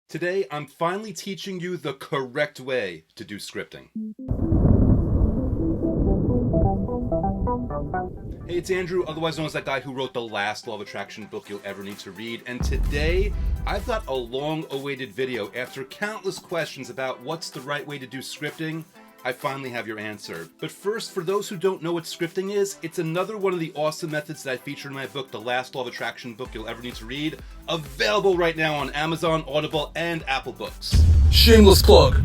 Today, I'm finally teaching you the correct way to do scripting. Hey, it's Andrew, otherwise known as that guy who wrote the last Law of Attraction book you'll ever need to read. And today, I've got a long-awaited video. After countless questions about what's the right way to do scripting, I finally have your answer. But first, for those who don't know what scripting is, it's another one of the awesome methods that I feature in my book, The Last Law of Attraction book you'll ever need to read, available right now on Amazon, Audible, and Apple Books. Shameless plug.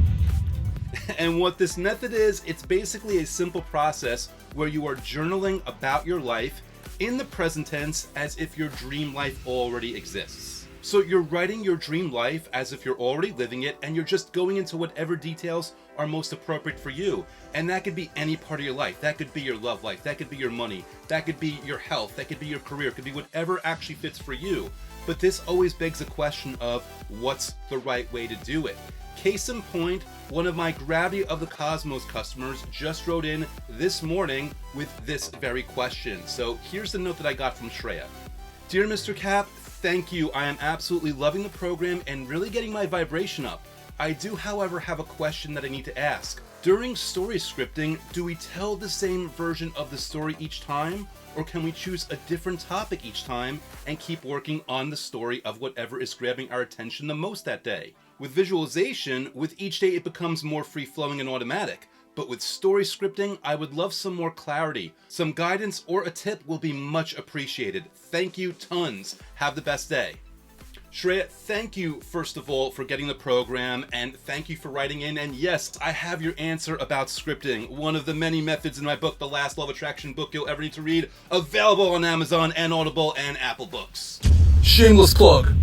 And what this method is, it's basically a simple process where you are journaling about your life in the present tense as if your dream life already exists. So you're writing your dream life as if you're already living it, and you're just going into whatever details are most appropriate for you. And that could be any part of your life. That could be your love life. That could be your money. That could be your health. That could be your career. It could be whatever actually fits for you. But this always begs the question of what's the right way to do it. Case in point, one of my Gravity of the Cosmos customers just wrote in this morning with this very question. So here's the note that I got from Shreya. Dear Mr. Cap, thank you. I am absolutely loving the program and really getting my vibration up. I do, however, have a question that I need to ask. During story scripting, do we tell the same version of the story each time? Or can we choose a different topic each time and keep working on the story of whatever is grabbing our attention the most that day? With visualization, with each day it becomes more free-flowing and automatic. But with story scripting, I would love some more clarity. Some guidance or a tip will be much appreciated. Thank you tons. Have the best day. Shreya, thank you, first of all, for getting the program, and thank you for writing in. And yes, I have your answer about scripting, one of the many methods in my book, The Last Law of Attraction book you'll ever need to read, available on Amazon and Audible and Apple Books. Shameless plug.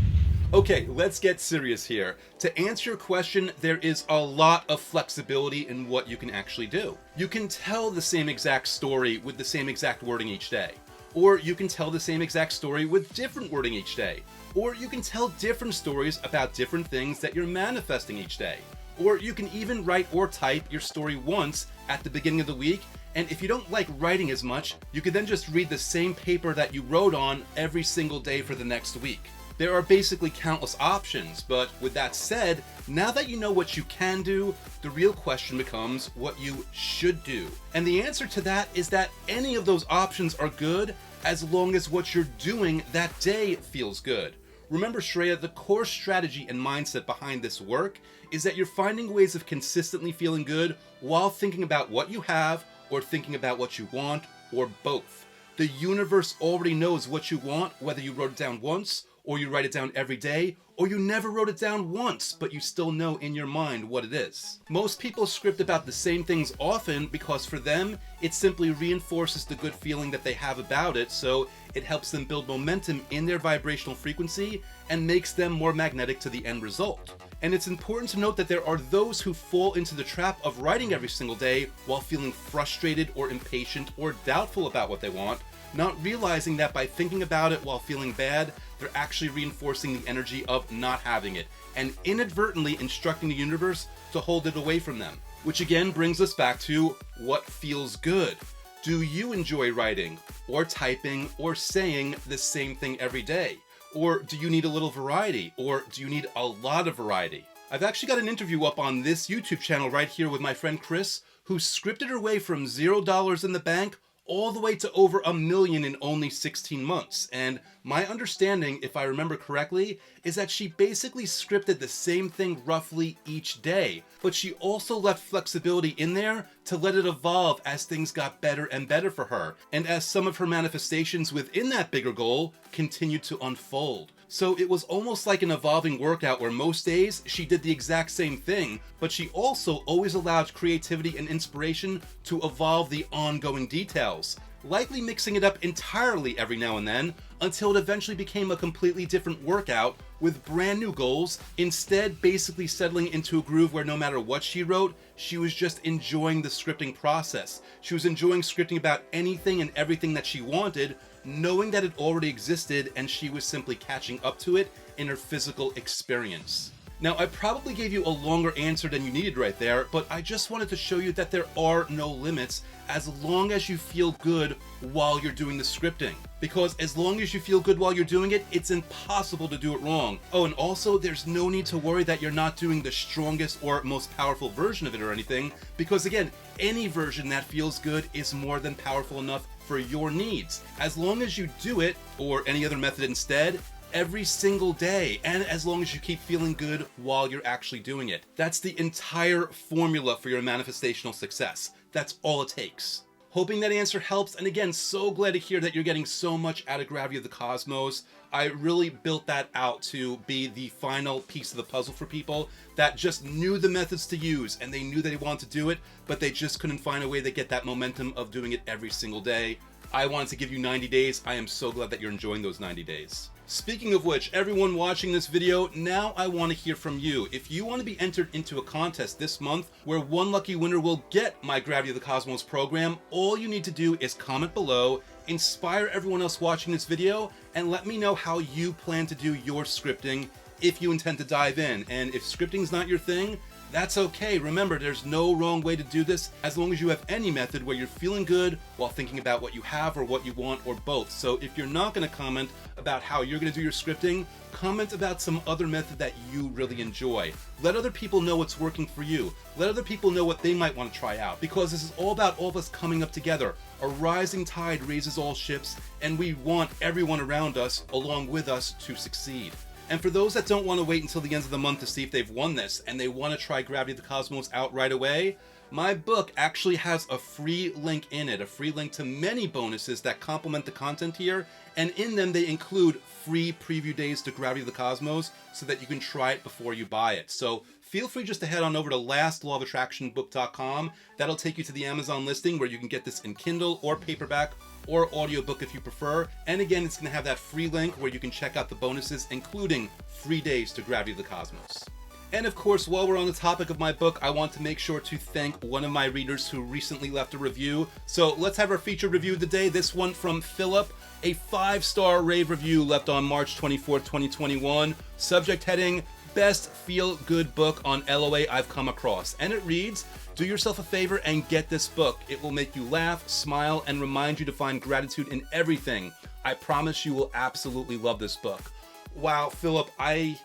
Okay, let's get serious here. To answer your question, there is a lot of flexibility in what you can actually do. You can tell the same exact story with the same exact wording each day. Or you can tell the same exact story with different wording each day. Or you can tell different stories about different things that you're manifesting each day. Or you can even write or type your story once at the beginning of the week, and if you don't like writing as much, you could then just read the same paper that you wrote on every single day for the next week. There are basically countless options, but with that said, now that you know what you can do, the real question becomes what you should do. And the answer to that is that any of those options are good as long as what you're doing that day feels good. Remember, Shreya, the core strategy and mindset behind this work is that you're finding ways of consistently feeling good while thinking about what you have or thinking about what you want, or both. The universe already knows what you want, whether you wrote it down once, or you write it down every day, or you never wrote it down once, but you still know in your mind what it is. Most people script about the same things often because for them, it simply reinforces the good feeling that they have about it, so it helps them build momentum in their vibrational frequency and makes them more magnetic to the end result. And it's important to note that there are those who fall into the trap of writing every single day while feeling frustrated or impatient or doubtful about what they want, not realizing that by thinking about it while feeling bad, they're actually reinforcing the energy of not having it and inadvertently instructing the universe to hold it away from them. Which again brings us back to what feels good. Do you enjoy writing or typing or saying the same thing every day? Or do you need a little variety? Or do you need a lot of variety? I've actually got an interview up on this YouTube channel right here with my friend Chris, who scripted her way from $0 in the bank all the way to over $1 million in only 16 months. And my understanding, if I remember correctly, is that she basically scripted the same thing roughly each day, but she also left flexibility in there to let it evolve as things got better and better for her, and as some of her manifestations within that bigger goal continued to unfold. So it was almost like an evolving workout where most days she did the exact same thing, but she also always allowed creativity and inspiration to evolve the ongoing details, likely mixing it up entirely every now and then until it eventually became a completely different workout with brand new goals, instead basically settling into a groove where no matter what she wrote, she was just enjoying the scripting process. She was enjoying scripting about anything and everything that she wanted, knowing that it already existed and she was simply catching up to it in her physical experience. Now, I probably gave you a longer answer than you needed right there, but I just wanted to show you that there are no limits as long as you feel good while you're doing the scripting. Because as long as you feel good while you're doing it, it's impossible to do it wrong. Oh, and also there's no need to worry that you're not doing the strongest or most powerful version of it or anything, because again, any version that feels good is more than powerful enough for your needs. As long as you do it, or any other method instead, every single day, and as long as you keep feeling good while you're actually doing it. That's the entire formula for your manifestational success. That's all it takes. Hoping that answer helps, and again, so glad to hear that you're getting so much out of Gravity of the Cosmos. I really built that out to be the final piece of the puzzle for people that just knew the methods to use, and they knew that they wanted to do it, but they just couldn't find a way to get that momentum of doing it every single day. I wanted to give you 90 days. I am so glad that you're enjoying those 90 days. Speaking of which, everyone watching this video, now I want to hear from you. If you want to be entered into a contest this month where one lucky winner will get my Gravity of the Cosmos program, all you need to do is comment below, inspire everyone else watching this video, and let me know how you plan to do your scripting if you intend to dive in. And if scripting's not your thing, that's okay. Remember, there's no wrong way to do this as long as you have any method where you're feeling good while thinking about what you have or what you want or both. So if you're not going to comment about how you're going to do your scripting, comment about some other method that you really enjoy. Let other people know what's working for you. Let other people know what they might want to try out, because this is all about all of us coming up together. A rising tide raises all ships, and we want everyone around us along with us to succeed. And for those that don't want to wait until the end of the month to see if they've won this and they want to try Gravity of the Cosmos out right away, my book actually has a free link in it, a free link to many bonuses that complement the content here, and in them they include free preview days to Gravity of the Cosmos so that you can try it before you buy it. So feel free just to head on over to lastlawofattractionbook.com. That'll take you to the Amazon listing where you can get this in Kindle or paperback or audiobook if you prefer. And again, it's going to have that free link where you can check out the bonuses, including 3 days to Gravity of the Cosmos. And of course, while we're on the topic of my book, I want to make sure to thank one of my readers who recently left a review. So let's have our featured review of the day. This one from Philip, a 5-star rave review left on March 24th, 2021. Subject heading, best feel-good book on LOA I've come across. And it reads, do yourself a favor and get this book. It will make you laugh, smile, and remind you to find gratitude in everything. I promise you will absolutely love this book. Wow, Philip, I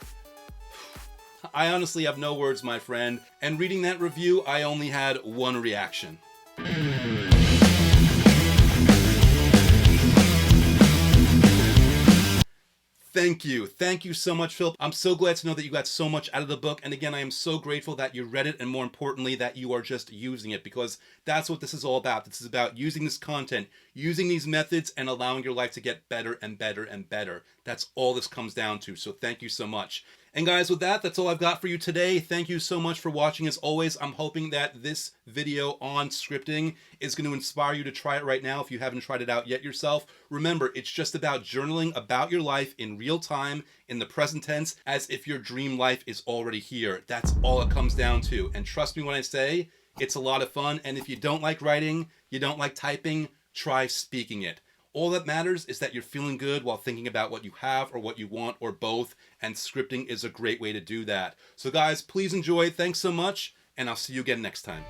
honestly have no words, my friend. And reading that review, I only had one reaction. Thank you. Thank you so much, Philip. I'm so glad to know that you got so much out of the book. And again, I am so grateful that you read it, and more importantly, that you are just using it, because that's what this is all about. This is about using this content, using these methods, and allowing your life to get better and better and better. That's all this comes down to. So thank you so much. And guys, with that, that's all I've got for you today. Thank you so much for watching. As always, I'm hoping that this video on scripting is going to inspire you to try it right now if you haven't tried it out yet yourself. Remember, it's just about journaling about your life in real time, in the present tense, as if your dream life is already here. That's all it comes down to. And trust me when I say, it's a lot of fun. And if you don't like writing, you don't like typing, try speaking it. All that matters is that you're feeling good while thinking about what you have or what you want or both, and scripting is a great way to do that. So guys, please enjoy. Thanks so much, and I'll see you again next time.